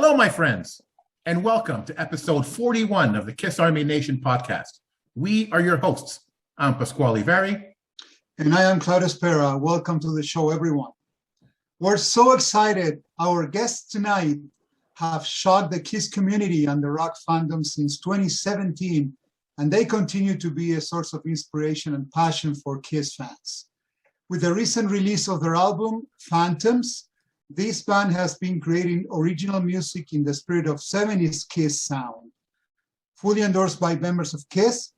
Hello, my friends, and welcome to episode 41 of the Kiss Army Nation podcast. We are your hosts. I'm Pasquale Vari. And I am Claudio Spera. Welcome to the show, everyone. We're so excited. Our guests tonight have shocked the Kiss community and the rock fandom since 2017, and they continue to be a source of inspiration and passion for Kiss fans. With the recent release of their album, Phantoms, this band has been creating original music in the spirit of 70s Kiss sound. Fully endorsed by members of Kiss,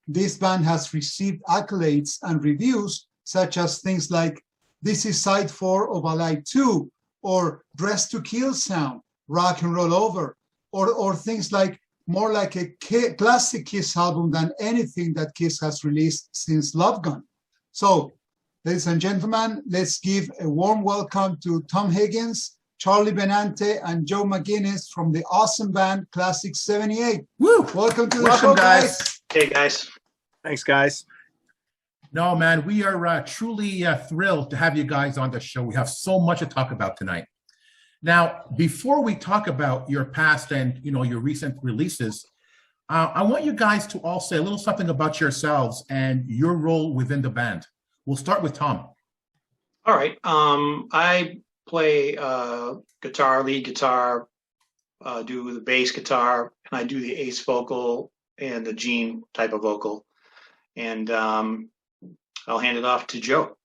this band has received accolades and reviews such as things like "This is Side 4 of Alive 2" or "Dress to Kill sound, rock and roll over," or things like more like a classic Kiss album than anything that Kiss has released since Love Gun. So, ladies and gentlemen, let's give a warm welcome to Tom Higgins, Charlie Benante, and Joe McGinness from the awesome band Klassik 78. Woo! Welcome to the show, guys. Hey, guys. Thanks, guys. No, man, we are truly thrilled to have you guys on the show. We have so much to talk about tonight. Now, before we talk about your past and your recent releases, I want you guys to all say a little something about yourselves and your role within the band. We'll start with Tom. All right. I play guitar, lead guitar, do the bass guitar, and I do the ace vocal and the Gene type of vocal. And I'll hand it off to Joe.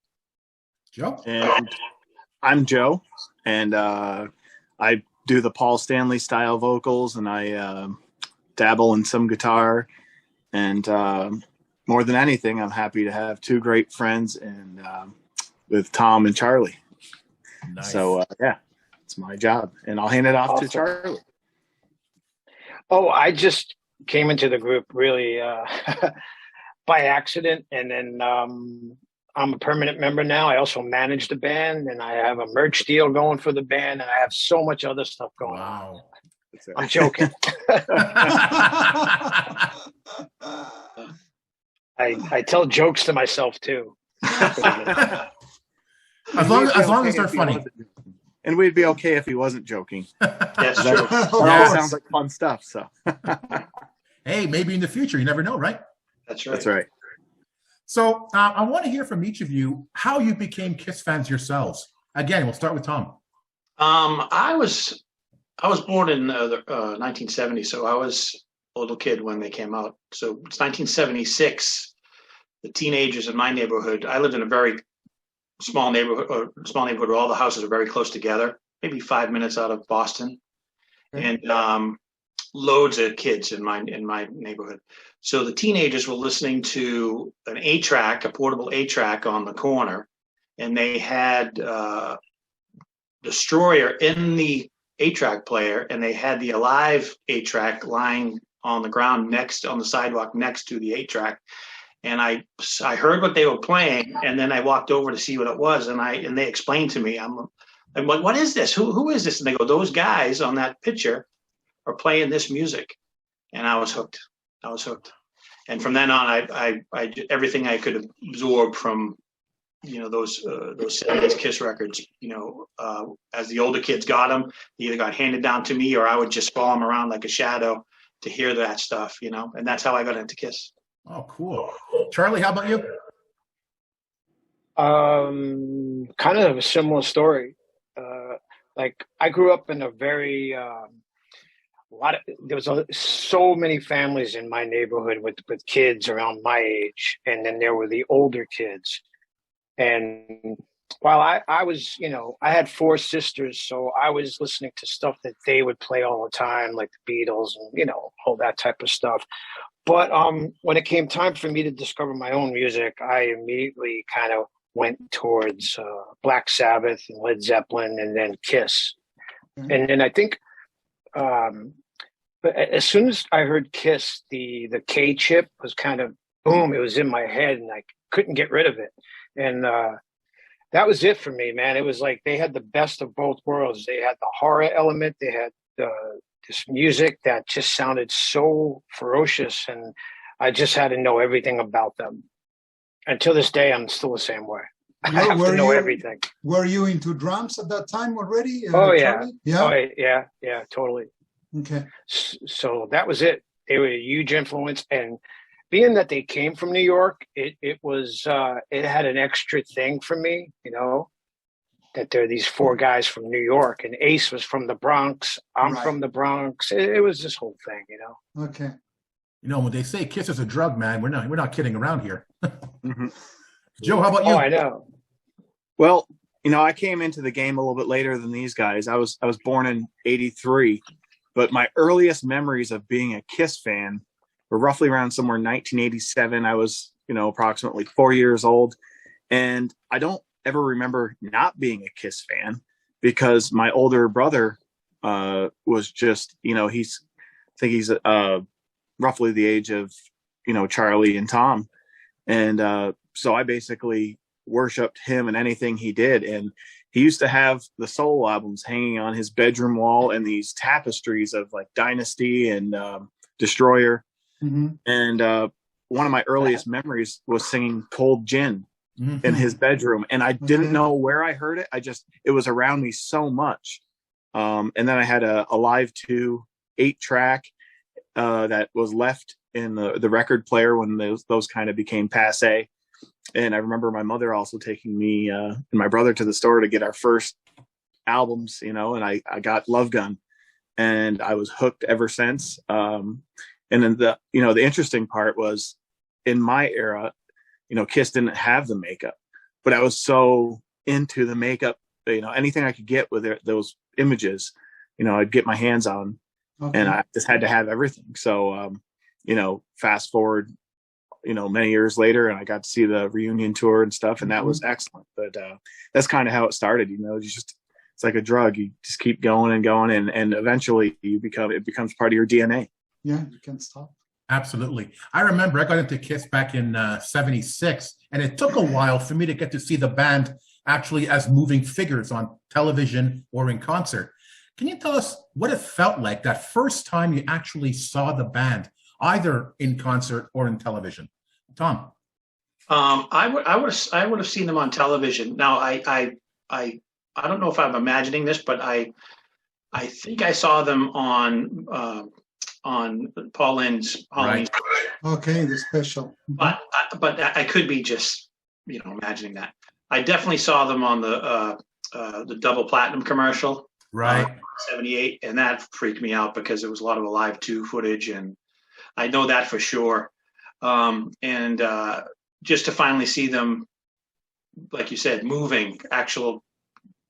Joe? And I'm Joe, and I do the Paul Stanley style vocals, and I dabble in some guitar. And more than anything, I'm happy to have two great friends and with Tom and Charlie. Nice. So, yeah, it's my job. And I'll hand it off to Charlie. Oh, I just came into the group really by accident. And then I'm a permanent member now. I also manage the band, and I have a merch deal going for the band, and I have so much other stuff going on. I'm joking. I tell jokes to myself too. as long as they're funny. And we'd be okay if he wasn't joking. That's true. That all sounds like fun stuff. So, hey, maybe in the future, you never know, right? That's right. That's right. So I want to hear from each of you how you became Kiss fans yourselves. Again, we'll start with Tom. I was born in 1970, so I was a little kid when they came out. So it's 1976. The teenagers in my neighborhood, I lived in a very small neighborhood where all the houses are very close together, maybe 5 minutes out of Boston, and loads of kids in my neighborhood. So the teenagers were listening to an 8-track, a portable 8-track on the corner, and they had Destroyer in the 8-track player, and they had the Alive 8-track lying on the ground on the sidewalk next to the 8-track. And I heard what they were playing, and then I walked over to see what it was, and they explained to me. I'm like, what is this? Who is this? And they go, those guys on that picture are playing this music, and I was hooked. And from then on, I everything I could absorb from those 70s Kiss records. As the older kids got them, they either got handed down to me, or I would just follow them around like a shadow to hear that stuff. And that's how I got into Kiss. Oh, cool. Charlie, how about you? Kind of a similar story. Like I grew up in a very there was so many families in my neighborhood with kids around my age, and then there were the older kids. And while I was, I had 4 sisters, so I was listening to stuff that they would play all the time, like the Beatles and all that type of stuff. But when it came time for me to discover my own music, I immediately kind of went towards Black Sabbath and Led Zeppelin, and then Kiss. Mm-hmm. And then I think but as soon as I heard Kiss, the K chip was kind of boom. It was in my head, and I couldn't get rid of it. And that was it for me, man. It was like they had the best of both worlds. They had the horror element. They had this music that just sounded so ferocious, and I just had to know everything about them. And to this day, I'm still the same way. I have to know everything. Were you into drums at that time already? Oh yeah. Charlie? Yeah. Oh yeah, totally. Okay. So that was it. They were a huge influence, and being that they came from New York, it was it had an extra thing for me, that there are these four guys from New York, and Ace was from the Bronx. I'm from the Bronx. It was this whole thing, Okay. When they say Kiss is a drug, man, we're not kidding around here. Joe, how about you? Oh, I know. Well, I came into the game a little bit later than these guys. I was born in '83, but my earliest memories of being a Kiss fan were roughly around somewhere in 1987. I was, approximately 4 years old, and I don't ever remember not being a Kiss fan because my older brother was just, he's roughly the age of, Charlie and Tom. And so I basically worshiped him and anything he did. And he used to have the solo albums hanging on his bedroom wall and these tapestries of like Dynasty and Destroyer. Mm-hmm. And one of my earliest memories was singing Cold Gin in his bedroom. And I didn't know where I heard it. It was around me so much. And then I had a Live 2 8-track that was left in the record player when those kind of became passe. And I remember my mother also taking me and my brother to the store to get our first albums, and I got Love Gun, and I was hooked ever since. And then the interesting part was in my era, Kiss didn't have the makeup, but I was so into the makeup, anything I could get with those images, I'd get my hands on, and I just had to have everything. So, fast forward, many years later, and I got to see the reunion tour and stuff, and that was excellent. But that's kind of how it started. It's like a drug. You just keep going and going, and eventually it becomes part of your DNA. Yeah, you can't stop. Absolutely. I remember I got into Kiss back in '76, and it took a while for me to get to see the band actually as moving figures on television or in concert. Can you tell us what it felt like that first time you actually saw the band, either in concert or in television? Tom? I would have seen them on television. Now I don't know if I'm imagining this, but I think I saw them on Paul Lynde's Halloween. Right. Okay, the special. But I could be just imagining that. I definitely saw them on the double platinum commercial. Right. 78, and that freaked me out because it was a lot of Live 2 footage, and I know that for sure. And just to finally see them, like you said, moving, actual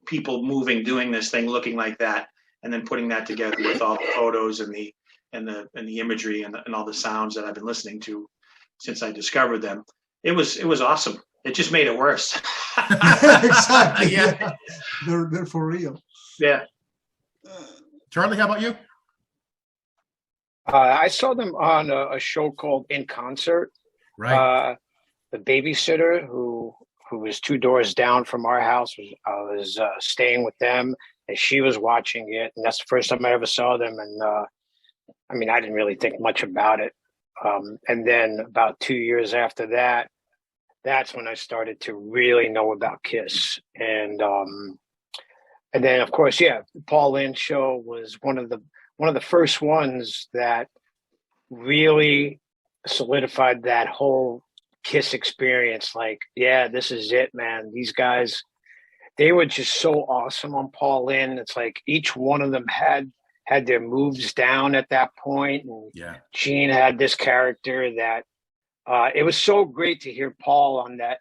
people moving, doing this thing, looking like that, and then putting that together with all the photos and the imagery and all the sounds that I've been listening to since I discovered them. It was awesome. It just made it worse. Exactly. Yeah. They're for real. Yeah. Charlie, how about you? I saw them on a show called In Concert. Right. The babysitter who was 2 doors down from our house I was staying with them, and she was watching it, and that's the first time I ever saw them. And I didn't really think much about it. And then about 2 years after that, that's when I started to really know about Kiss. And then of course, Paul Lynde show was one of the first ones that really solidified that whole Kiss experience. Like, this is it, man. These guys, they were just so awesome on Paul Lynde. It's like each one of them had their moves down at that point. And Gene had this character that it was so great to hear Paul on that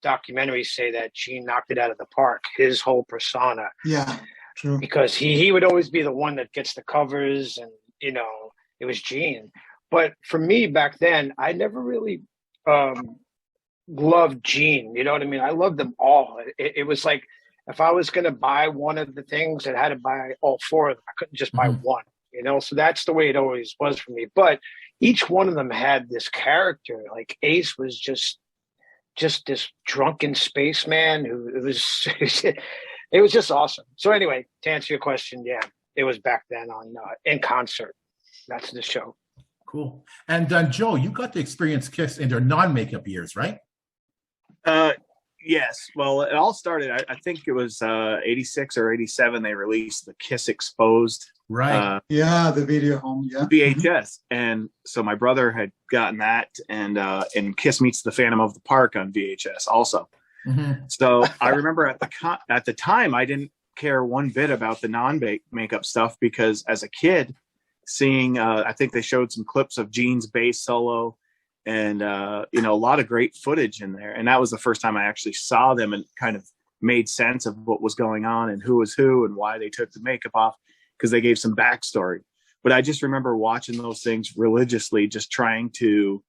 documentary say that Gene knocked it out of the park, his whole persona. Yeah, true. Because he would always be the one that gets the covers, and it was Gene. But for me back then, I never really loved Gene. You know what I mean? I loved them all. It was like if I was going to buy one of the things, I had to buy all 4 of them. I couldn't just buy one. So that's the way it always was for me. But each one of them had this character. Like Ace was just this drunken spaceman who it was just awesome. So anyway, to answer your question, it was back then on In Concert. That's the show. Cool. And Joe, you got to experience Kiss in their non-makeup years, right? Yes. Well, it all started, I think it was 86 or 87. They released the Kiss Exposed Right. Yeah, the video home. Yeah. VHS. And so my brother had gotten that and Kiss Meets the Phantom of the Park on VHS also. Mhm. So I remember at the time, I didn't care one bit about the non-makeup stuff because as a kid, seeing, I think they showed some clips of Gene's bass solo and, a lot of great footage in there. And that was the first time I actually saw them and kind of made sense of what was going on and who was who and why they took the makeup off, because they gave some backstory. But I just remember watching those things religiously, just trying to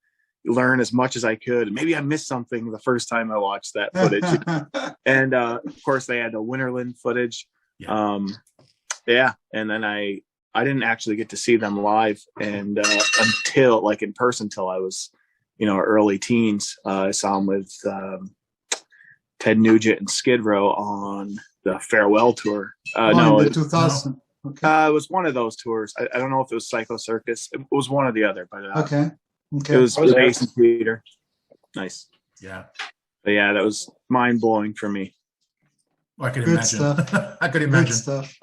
learn as much as I could. Maybe I missed something the first time I watched that footage. And of course they had the Winterland footage. Yeah. And then I didn't actually get to see them live and until like in person till I was, early teens. I saw them with Ted Nugent and Skid Row on the farewell tour. In the 2000. Okay. It was one of those tours. I don't know if it was Psycho Circus. It was one or the other, but Okay. it was with Ace and Peter. Nice. Yeah. But yeah, that was mind blowing for me. I could Good imagine. stuff. I could Good imagine. stuff.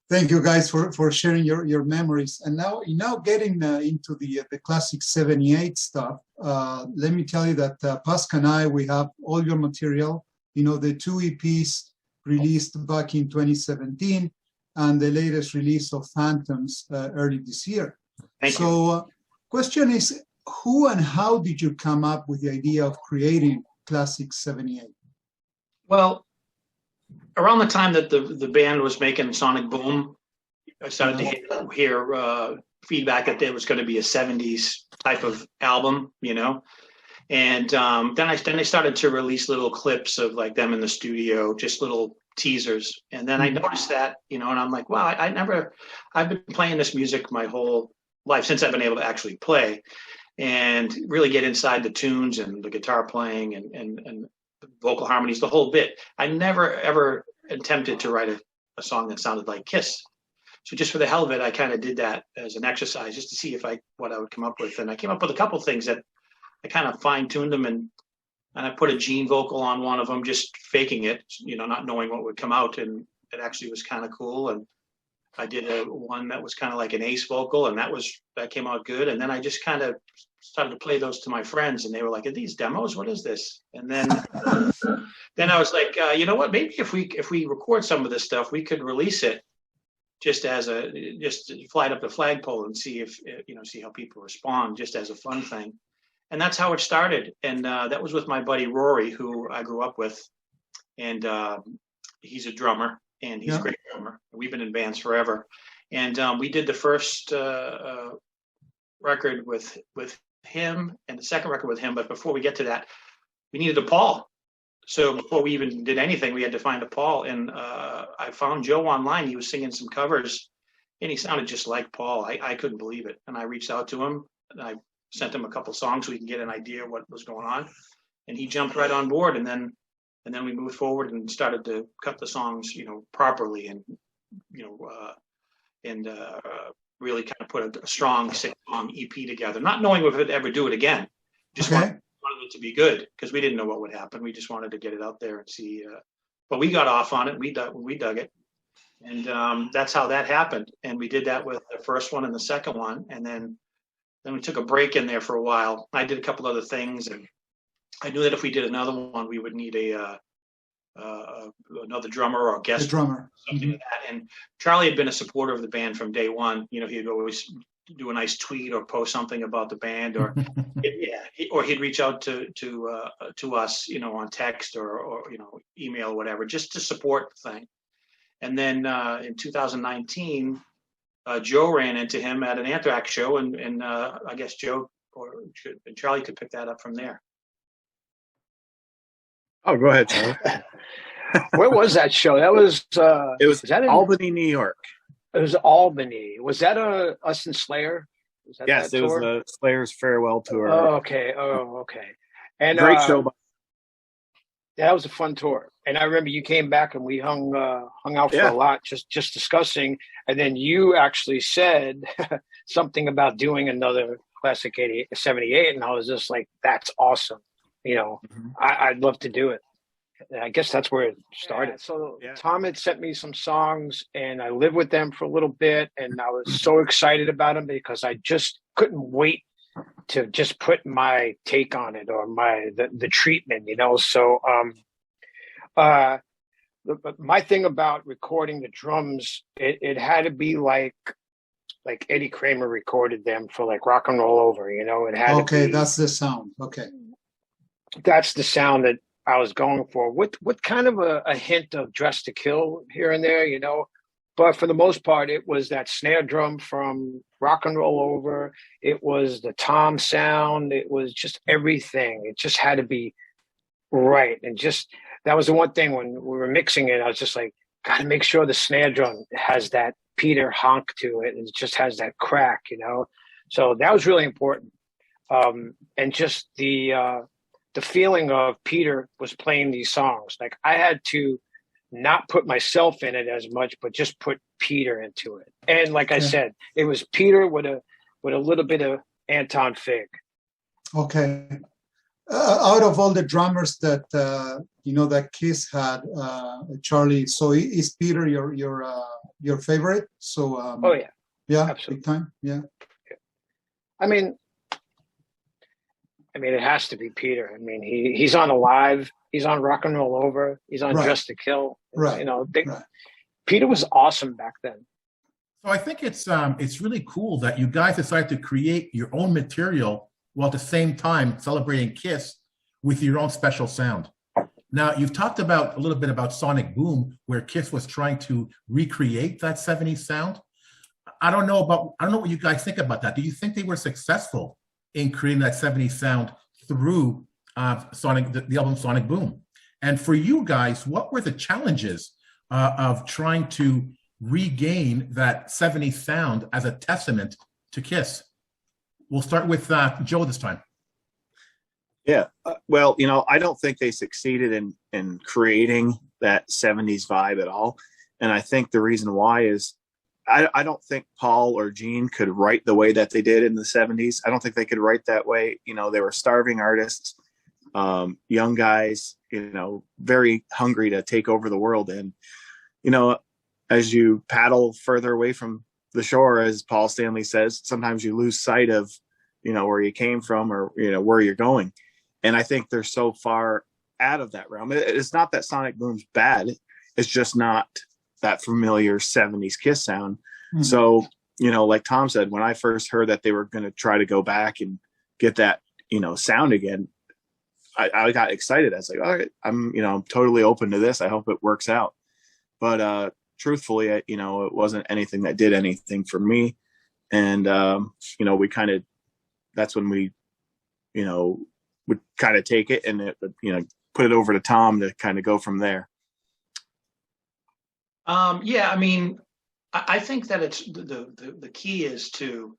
Thank you guys for sharing your memories. And now getting into the Klassik 78 stuff. Let me tell you that Pascal and I, we have all your material. The 2 EPs released back in 2017 and the latest release of Phantoms early this year. Thank you. So question is, who and how did you come up with the idea of creating Klassik 78? Well, around the time that the band was making Sonic Boom, I started to hear feedback that there was going to be a 70s type of album, And then they started to release little clips of like them in the studio, just little teasers. And then I noticed that, and I'm like, wow, I've been playing this music my whole life since I've been able to actually play and really get inside the tunes and the guitar playing and vocal harmonies, the whole bit. I never ever attempted to write a song that sounded like Kiss. So just for the hell of it, I kind of did that as an exercise just to see what I would come up with. And I came up with a couple of things that I kind of fine-tuned them and I put a Gene vocal on one of them, just faking it, not knowing what would come out. And it actually was kind of cool. And I did one that was kind of like an Ace vocal, and that came out good. And then I just kind of started to play those to my friends, and they were like, "Are these demos? What is this?" And then I was like, you know what? Maybe if we record some of this stuff, we could release it just fly it up the flagpole and see see how people respond, just as a fun thing. And that's how it started. And that was with my buddy Rory, who I grew up with, and he's a drummer. And he's a great drummer. We've been in bands forever. And we did the first record with him and the second record with him. But before we get to that, we needed a Paul. So before we even did anything, we had to find a Paul. And I found Joe online. He was singing some covers and he sounded just like Paul. I couldn't believe it. And I reached out to him and I sent him a couple songs so we can get an idea of what was going on. And he jumped right on board. And then we moved forward and started to cut the songs, properly and, really kind of put a strong 6-song EP together, not knowing if we'd ever do it again. Just wanted it to be good because we didn't know what would happen. We just wanted to get it out there and see. But we got off on it. We dug it. And that's how that happened. And we did that with the first one and the second one. And then we took a break in there for a while. I did a couple other things, and I knew that if we did another one, we would need another drummer or a guest drummer, something like that. And Charlie had been a supporter of the band from day one. He'd always do a nice tweet or post something about the band, or or he'd reach out to us, on text or email or whatever, just to support the thing. And then in 2019, Joe ran into him at an Anthrax show, and I guess Joe and Charlie could pick that up from there. Oh, go ahead, Charlie. Where was that show? That was it was that Albany, New York. It was Albany. Was that us and Slayer? Yes, it was Slayer's farewell tour. Oh, okay. And great show. That was a fun tour. And I remember you came back and we hung out for a lot, just discussing. And then you actually said something about doing another Klassik 78, and I was just like, "That's awesome." I'd love to do it. I guess that's where it started. So Tom had sent me some songs, and I lived with them for a little bit, and I was so excited about them because I just couldn't wait to just put my take on it or the treatment, you know. So my thing about recording the drums, it had to be like Eddie Kramer recorded them for like Rock and Roll Over, you know. It had Okay, to be, that's the sound. Okay. that's the sound that I was going for, with kind of a hint of Dress to Kill here and there, you know. But for the most part, it was that snare drum from Rock and Roll Over. It was the tom sound. It was just everything. It just had to be right. And just, that was the one thing when we were mixing it, I was just like, got to make sure the snare drum has that Peter honk to it, and it just has that crack, you know. So that was really important. And just the feeling of Peter was playing these songs. Like, I had to not put myself in it as much, but just put Peter into it. And like I said, it was Peter with a little bit of Anton Fig. Okay. Out of all the drummers that you know that Kiss had, Charlie, so is Peter your favorite? So Oh yeah, yeah, absolutely. big time, yeah. I mean, it has to be Peter. I mean, he's on Alive, he's on Rock and Roll Over, he's on Right. Dress to Kill. Right. You know, Right. Peter was awesome back then. So I think it's really cool that you guys decided to create your own material while at the same time celebrating Kiss with your own special sound. Now, you've talked about a little bit about Sonic Boom, where Kiss was trying to recreate that 70s sound. I don't know what you guys think about that. Do you think they were successful in creating that 70s sound through the album Sonic Boom? And for you guys, what were the challenges of trying to regain that 70s sound as a testament to Kiss? We'll start with Joe this time. Yeah. Well, you know, I don't think they succeeded in creating that 70s vibe at all. And I think the reason why is I don't think Paul or Gene could write the way that they did in the 70s. I don't think they could write that way. You know, they were starving artists, young guys, you know, very hungry to take over the world. And, you know, as you paddle further away from the shore, as Paul Stanley says, sometimes you lose sight of, you know, where you came from or, you know, where you're going. And I think they're so far out of that realm. It's not that Sonic Boom's bad. It's just not that familiar 70s Kiss sound. Mm-hmm. So, you know, like Tom said, when I first heard that they were going to try to go back and get that, you know, sound again, I got excited. I was like, all right, I'm totally open to this. I hope it works out. But truthfully, it wasn't anything that did anything for me. And, we kind of, that's when we, would kind of take it and, put it over to Tom to kind of go from there. I mean, I think that it's the key is to,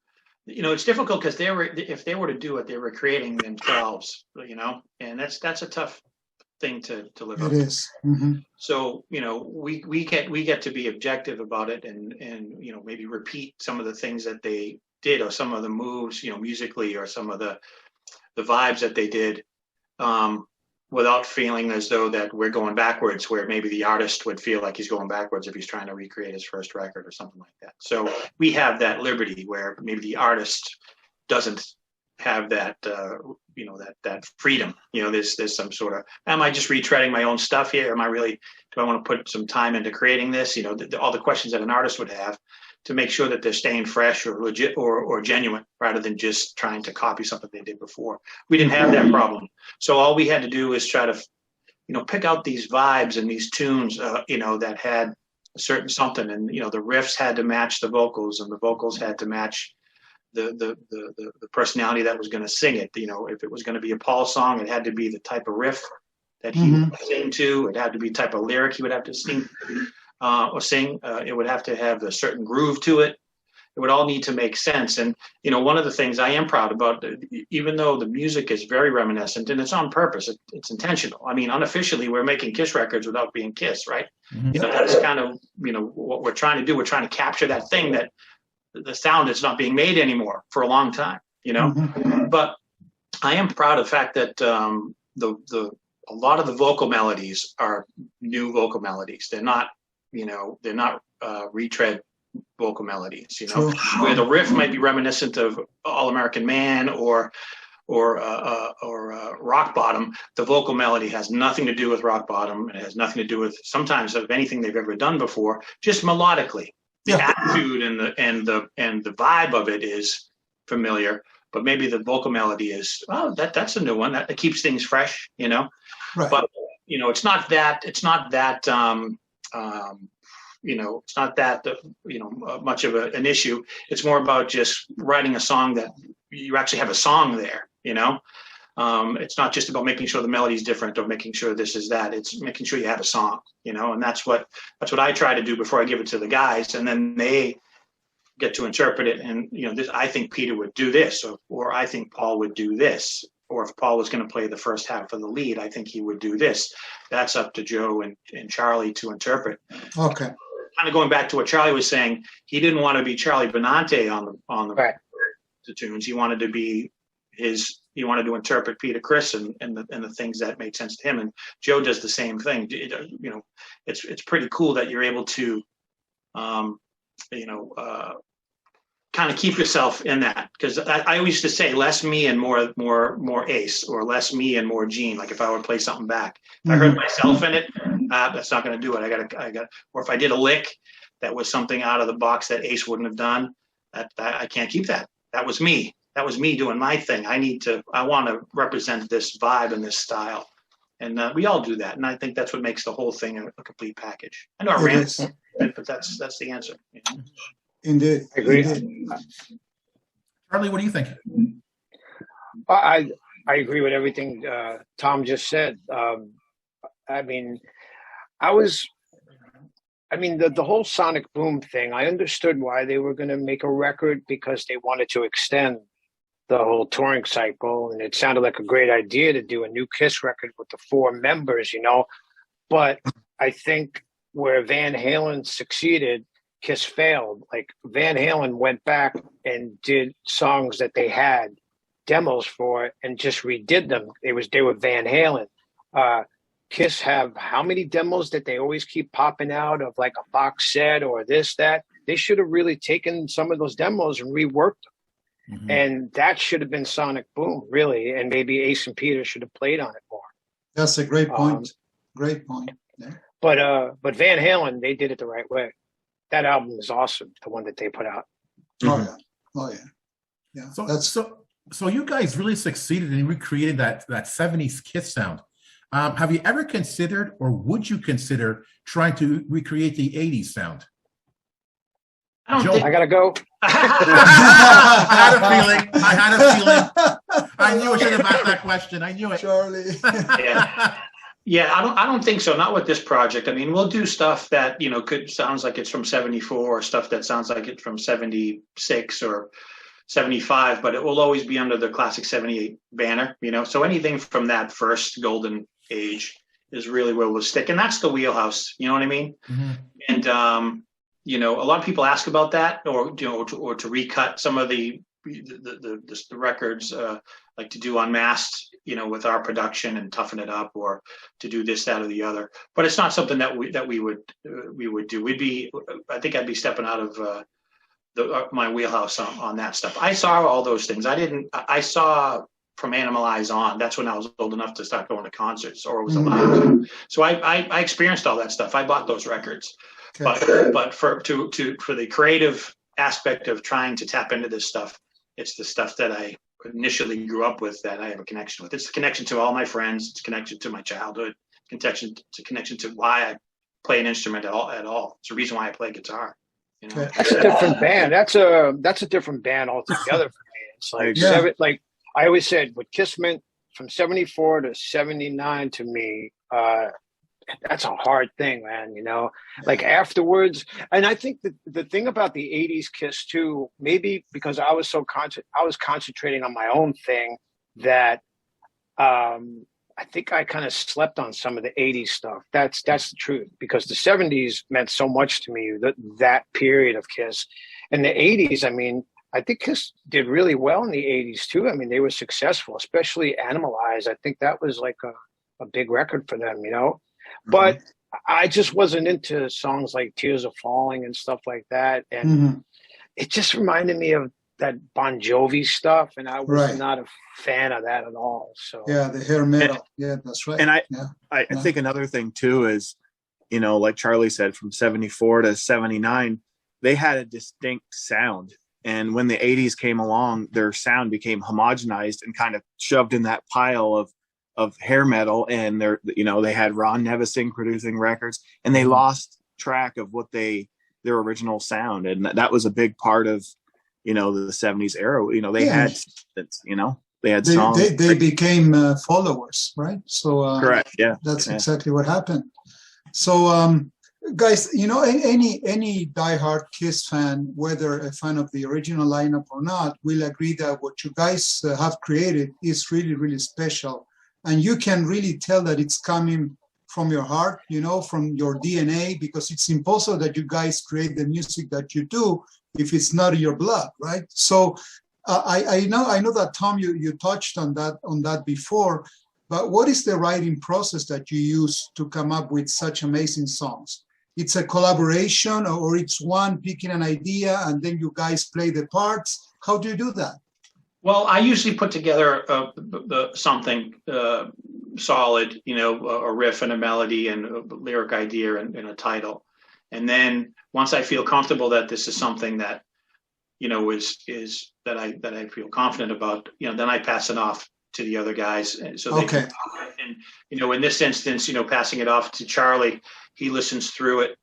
it's difficult because if they were to do it, they were creating themselves, and that's a tough thing to live up. It is. Mm-hmm. So, we get to be objective about it and maybe repeat some of the things that they did or some of the moves, musically or some of the vibes that they did, without feeling as though that we're going backwards, where maybe the artist would feel like he's going backwards if he's trying to recreate his first record or something like that. So we have that liberty where maybe the artist doesn't have that, that freedom. There's some sort of, am I just retreading my own stuff here? Do I want to put some time into creating this? All the questions that an artist would have to make sure that they're staying fresh or legit or genuine rather than just trying to copy something they did before. We didn't have that problem. So all we had to do is try to, pick out these vibes and these tunes, that had a certain something. And, the riffs had to match the vocals and the vocals had to match the personality that was going to sing it. If it was going to be a Paul song, it had to be the type of riff that he would sing to. It had to be the type of lyric he would have to sing. It would have to have a certain groove to it. It would all need to make sense. And, one of the things I am proud about, even though the music is very reminiscent and it's on purpose, it's intentional. I mean, unofficially, we're making Kiss records without being Kiss, right? Mm-hmm. That's kind of, what we're trying to do. We're trying to capture that thing that the sound is not being made anymore for a long time, Mm-hmm. But I am proud of the fact that a lot of the vocal melodies are new vocal melodies. They're not, retread vocal melodies, True. where the riff might be reminiscent of All American Man or Rock Bottom. The vocal melody has nothing to do with Rock Bottom. It has nothing to do with sometimes of anything they've ever done before. Just melodically, the attitude and the vibe of it is familiar, but maybe the vocal melody is that's a new one that keeps things fresh, Right. But it's not that much of an issue. It's more about just writing a song that you actually have a song there. It's not just about making sure the melody is different or making sure this is that. It's making sure you have a song, and that's what I try to do before I give it to the guys, and then they get to interpret it. And this, I think Peter would do this, or I think Paul would do this, or if Paul was going to play the first half of the lead, I think he would do this. That's up to Joe and Charlie to interpret. Okay. Kind of going back to what Charlie was saying, he didn't want to be Charlie Benante on the Right. the tunes. He wanted to be he wanted to interpret Peter Criss and the things that made sense to him. And Joe does the same thing. It's pretty cool that you're able to, kind of keep yourself in that. Because I always used to say less me and more Ace, or less me and more Gene. Like if I would play something back, if I heard myself in it, that's not going to do it. I got. Or if I did a lick that was something out of the box that Ace wouldn't have done, I can't keep that. That was me. That was me doing my thing. I want to represent this vibe and this style. And we all do that. And I think that's what makes the whole thing a complete package. I know I ran, but that's the answer. Indeed. I agree. Indeed. Charlie, what do you think? I agree with everything Tom just said. The whole Sonic Boom thing, I understood why they were going to make a record, because they wanted to extend the whole touring cycle. And it sounded like a great idea to do a new Kiss record with the 4 members, But I think where Van Halen succeeded, Kiss failed. Like Van Halen went back and did songs that they had demos for and just redid them. They were Van Halen. Kiss have how many demos that they always keep popping out of, like a box set or this, that? They should have really taken some of those demos and reworked them. Mm-hmm. And that should have been Sonic Boom, really. And maybe Ace and Peter should have played on it more. That's a great point. Great point. Yeah. But Van Halen, they did it the right way. That album is awesome, the one that they put out. Oh yeah. Yeah. So you guys really succeeded in recreating that 70s Kiss sound. Have you ever considered, or would you consider, trying to recreate the 80s sound? I gotta go. I had a feeling. I knew I should have asked that question. I knew it. Charlie. Yeah, I don't think so. Not with this project. I mean, we'll do stuff that sounds like it's from '74, or stuff that sounds like it's from '76 or '75, but it will always be under the Klassik '78 banner. So anything from that first golden age is really where we'll stick, and that's the wheelhouse. You know what I mean? Mm-hmm. And a lot of people ask about that, or to recut some of the records, like to do Unmasked, with our production and toughen it up, or to do this, that, or the other. But it's not something that we would do. I think I'd be stepping out of my wheelhouse on that stuff. I saw all those things. I saw from Animalize on. That's when I was old enough to start going to concerts, or was allowed to. So I experienced all that stuff. I bought those records. Okay. But for the creative aspect of trying to tap into this stuff, it's the stuff that I initially grew up with, that I have a connection with. It's a connection to all my friends. It's a connection to my childhood. It's a connection to why I play an instrument at all. It's the reason why I play guitar. That's a different band. That's a different band altogether for me. It's like like I always said, what Kiss meant from '74 to '79 to me. That's a hard thing, man, like afterwards. And I think that the thing about the 80s Kiss too, maybe because I was concentrating on my own thing, that I think I kind of slept on some of the 80s stuff. That's the truth, because the 70s meant so much to me, that period of Kiss. And the 80s, I mean, I think Kiss did really well in the 80s too. I mean, they were successful, especially Animalize. I think that was like a a big record for them, you know. But I just wasn't into songs like Tears Are Falling and stuff like that. And it just reminded me of that Bon Jovi stuff. And I was not a fan of that at all. So yeah, the hair metal. Yeah, that's right. And yeah. I think another thing too is, you know, like Charlie said, from 74 to 79, they had a distinct sound. And when the 80s came along, their sound became homogenized and kind of shoved in that pile of hair metal. And they had Ron Nevesing producing records, and they lost track of their original sound. And that was a big part of, you know, the 70s era. You know, they had songs. They became followers, right? So correct. Yeah. That's exactly what happened. So, guys, you know, any diehard Kiss fan, whether a fan of the original lineup or not, will agree that what you guys have created is really, really special. And you can really tell that it's coming from your heart, you know, from your DNA, because it's impossible that you guys create the music that you do if it's not your blood, right? So I know that, Tom, you touched on that before. But what is the writing process that you use to come up with such amazing songs? It's a collaboration, or it's one picking an idea and then you guys play the parts? How do you do that? Well, I usually put together something solid, you know, a riff and a melody and a lyric idea and a title. And then once I feel comfortable that this is something that, you know, is that I feel confident about, you know, then I pass it off to the other guys. So they can, and, you know, in this instance, you know, passing it off to Charlie, he listens through it,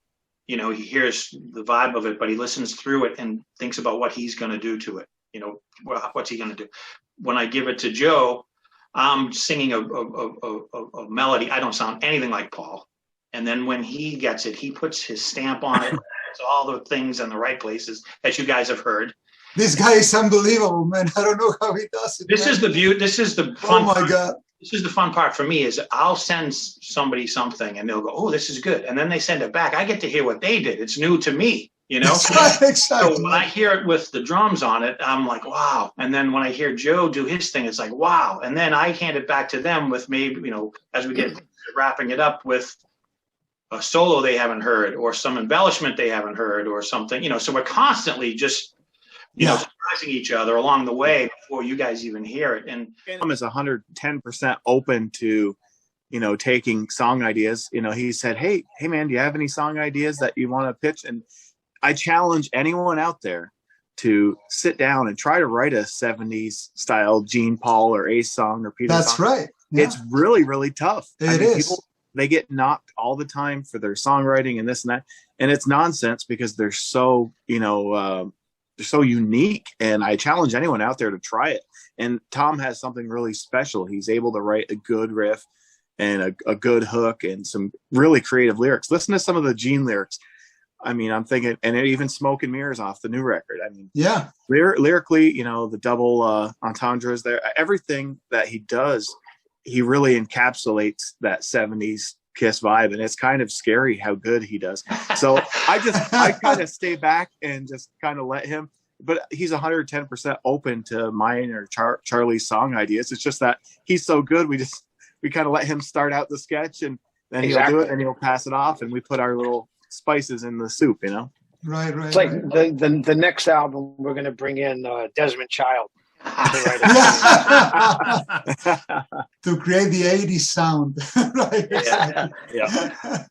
you know, he hears the vibe of it, but he listens through it and thinks about what he's going to do to it. You know, what's he going to do? When I give it to Joe, I'm singing a melody. I don't sound anything like Paul. And then when he gets it, he puts his stamp on it. It's all the things in the right places that you guys have heard. This guy is unbelievable, man. I don't know how he does it. This is the beauty. This is the fun. Oh my part. God. This is the fun part for me, is I'll send somebody something and they'll go, "Oh, this is good." And then they send it back. I get to hear what they did. It's new to me, you know? Exactly. So when I hear it with the drums on it, I'm like, wow. And then when I hear Joe do his thing, it's like, wow. And then I hand it back to them with maybe, you know, as we get wrapping it up with a solo they haven't heard, or some embellishment they haven't heard, or something, you know. So we're constantly just, you know, surprising each other along the way before you guys even hear it. And Tom is 110% open to, you know, taking song ideas. You know, he said, hey man, do you have any song ideas that you want to pitch? And I challenge anyone out there to sit down and try to write a 70s style Gene Paul or Ace song or Peter That's song. right. Yeah. It's really, really tough. It is. People, they get knocked all the time for their songwriting and this and that. And it's nonsense because they're so, you know, they're so unique. And I challenge anyone out there to try it. And Tom has something really special. He's able to write a good riff and a good hook and some really creative lyrics. Listen to some of the Gene lyrics. I mean, I'm thinking, and even Smoke and Mirrors off the new record. I mean, yeah, lyrically, you know, the double entendres there, everything that he does, he really encapsulates that 70s Kiss vibe, and it's kind of scary how good he does. So I kind of stay back and just kind of let him, but he's 110% open to mine or Charlie's song ideas. It's just that he's so good. We kind of let him start out the sketch, and then he'll do it and he'll pass it off, and we put our little spices in the soup, you know? Right. It's like the next album, we're going to bring in Desmond Child. To create the 80s sound. Right. Yeah.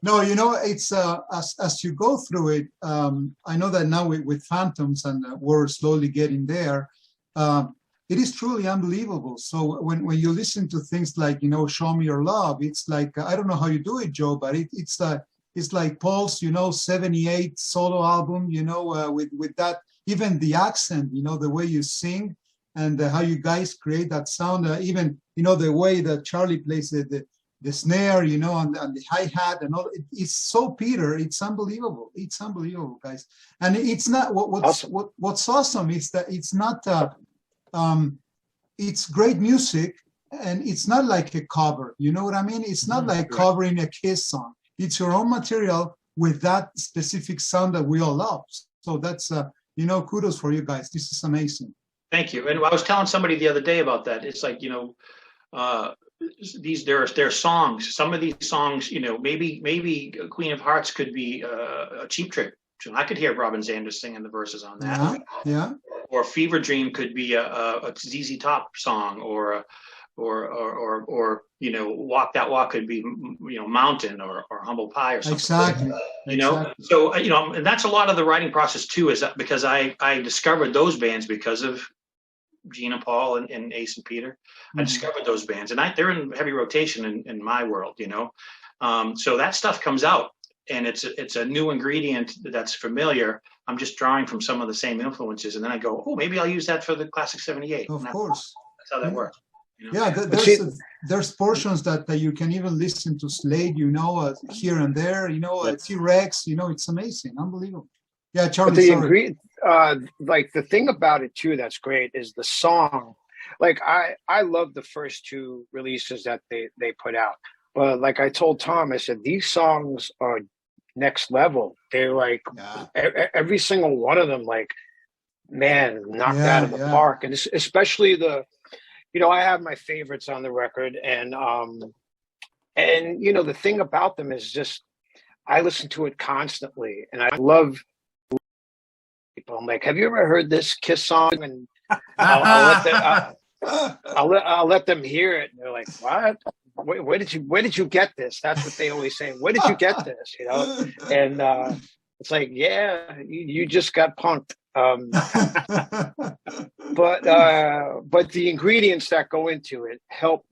No, you know, it's as you go through it, I know that now with Phantoms, and we're slowly getting there, it is truly unbelievable. So when you listen to things like, you know, Show Me Your Love, it's like, I don't know how you do it, Joe, but it's like Paul's, you know, 78 solo album, you know, with that, even the accent, you know, the way you sing and how you guys create that sound, even, you know, the way that Charlie plays the snare, you know, and the hi-hat and all, it's so Peter, it's unbelievable. It's unbelievable, guys. And it's not, what's awesome is that it's not, it's great music, and it's not like a cover, you know what I mean? It's not like covering a Kiss song. It's your own material with that specific sound that we all love. So that's, you know, kudos for you guys. This is amazing. Thank you. And I was telling somebody the other day about that. It's like, you know, there are songs. Some of these songs, maybe Queen of Hearts could be a Cheap Trick. So I could hear Robin Zander singing the verses on that. Yeah. Or Fever Dream could be a ZZ Top song, or Walk That Walk could be Mountain or Humble Pie or something. Exactly. So and that's a lot of the writing process too, is that because I discovered those bands because of Gina, Paul, and Ace and Peter. I discovered those bands, and they're in heavy rotation in my world, so that stuff comes out, and it's a new ingredient that's familiar. I'm just drawing from some of the same influences, and then I go, oh, maybe I'll use that for the Klassik 78. Of course. That's how that works. Yeah, there's portions that you can even listen to Slade, here and there, T-Rex, it's amazing, unbelievable. Yeah, Charlie. Like the thing about it too that's great is the song. Like I love the first two releases that they put out, but like I told Tom, I said these songs are next level. They're like every single one of them, like, man, knocked out of the park, and especially I have my favorites on the record, and the thing about them is just I listen to it constantly, and I love people. I'm like, have you ever heard this Kiss song? And I'll let them hear it, and they're like, what? Where did you get this? That's what they always say. Where did you get this? And it's like, yeah, you just got punked. But the ingredients that go into it help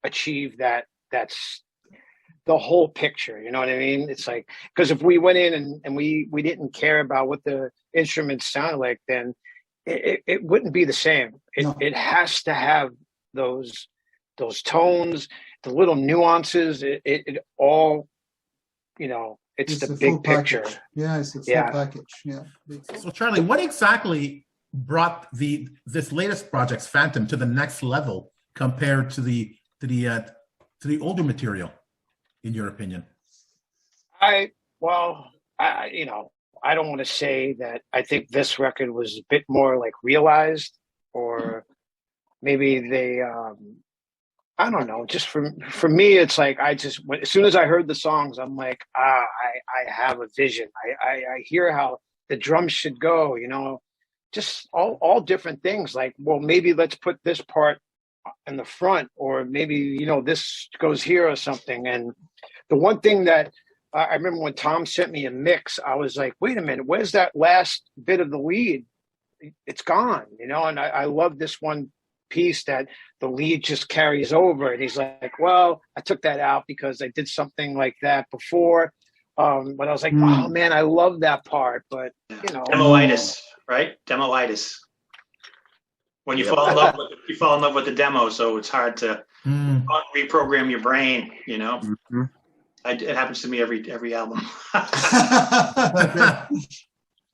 achieve that. That's the whole picture. You know what I mean? It's like, because if we went in and we didn't care about what the instruments sounded like, then it wouldn't be the same. It has to have those tones, the little nuances. It all, it's the big picture. Yeah, it's a full package. Yeah. So Charlie, what exactly brought this latest project, Phantom, to the next level compared to the older material, in your opinion? I don't want to say that I think this record was a bit more like realized, or maybe they I don't know. Just for me, it's like as soon as I heard the songs, I'm like, I have a vision. I hear how the drums should go, just all different things. Like, well, maybe let's put this part in the front, or maybe, this goes here or something. And the one thing that I remember when Tom sent me a mix, I was like, wait a minute, where's that last bit of the lead? It's gone, and I love this one piece that the lead just carries over, and he's like, well, I took that out because I did something like that before, but I was like, oh man, I love that part. But demoitis, right? Demoitis, when you fall in love with the demo, so it's hard to reprogram your brain. It happens to me every album.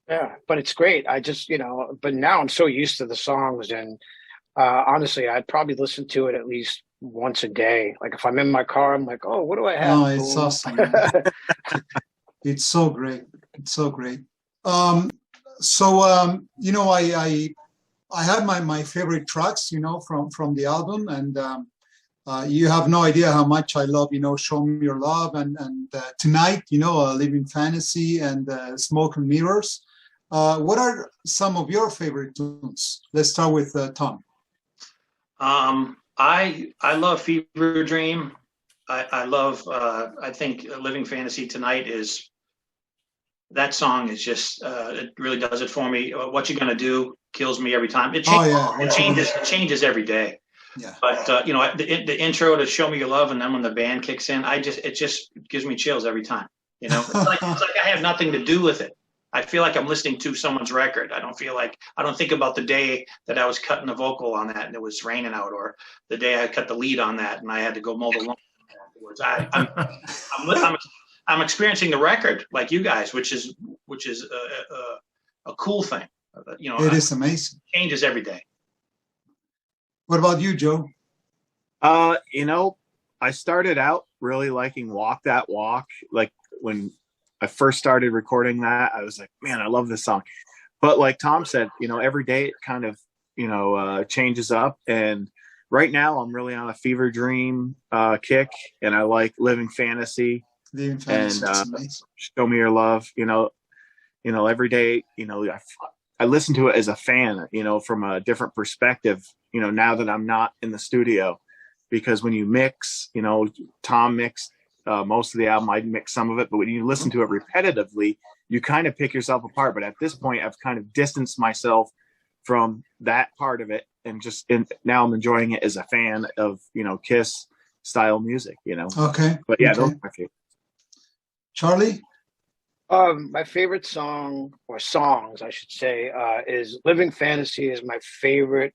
Yeah, but it's great. I just but now I'm so used to the songs, and honestly, I'd probably listen to it at least once a day. Like if I'm in my car, I'm like, oh, what do I have? Oh, it's awesome. It's so great. It's so great. I have my favorite tracks, from the album, and you have no idea how much I love, Show Me Your Love, and Tonight, Living Fantasy, and Smoke and Mirrors. What are some of your favorite tunes? Let's start with Tom. I love Fever Dream. I love, I think Living Fantasy Tonight that song is just, it really does it for me. What You Gonna Do kills me every time. It changes every day. Yeah. But, the intro to Show Me Your Love, and then when the band kicks in, it just gives me chills every time. It's like I have nothing to do with it. I feel like I'm listening to someone's record. I don't think about the day that I was cutting the vocal on that and it was raining out, or the day I cut the lead on that and I had to go mow the lawn afterwards. I'm experiencing the record like you guys, which is a cool thing. It is amazing. It changes every day. What about you, Joe? I started out really liking Walk That Walk. Like when I first started recording that, I was like, man, I love this song. But like Tom said, every day it kind of, changes up. And right now I'm really on a Fever Dream kick, and I like Living Fantasy Living and Fantasy is amazing. Show Me Your Love. Every day, I listen to it as a fan, from a different perspective, now that I'm not in the studio, because when you mix, Tom mixed most of the album, I mixed some of it, but when you listen to it repetitively, you kind of pick yourself apart. But at this point, I've kind of distanced myself from that part of it, and now I'm enjoying it as a fan of, Kiss style music, Okay. But yeah, Okay. those are my favorite. Charlie? My favorite song, or songs, I should say, is "Living Fantasy." Is my favorite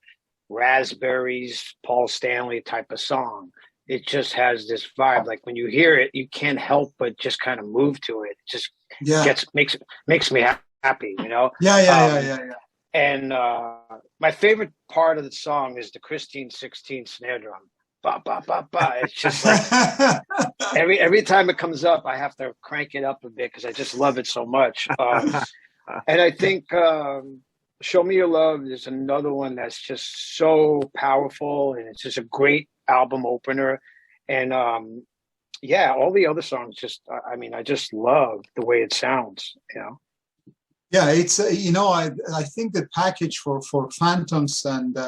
Raspberries, Paul Stanley type of song. It just has this vibe. Like when you hear it, you can't help but just kind of move to it. It just Yeah. makes me happy, Yeah. And my favorite part of the song is the Christine 16 snare drum. Ba ba ba ba. It's just like every time it comes up, I have to crank it up a bit because I just love it so much. And I think "Show Me Your Love" is another one that's just so powerful, and it's just a great album opener. And all the other songs I just love the way it sounds. Yeah, it's I think the package for Phantoms, and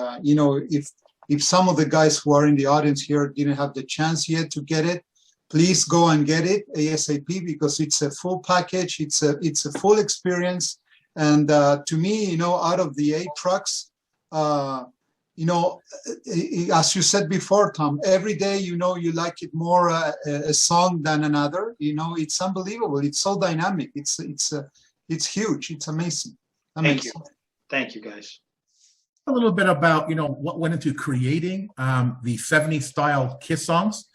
if some of the guys who are in the audience here didn't have the chance yet to get it, please go and get it ASAP, because it's a full package. It's a full experience. And to me, out of the 8 tracks, as you said before, Tom, every day, you like it more a song than another. It's unbelievable. It's so dynamic. It's huge. It's amazing. Thank you. Thank you, guys. A little bit about, what went into creating the 70s style Kiss songs.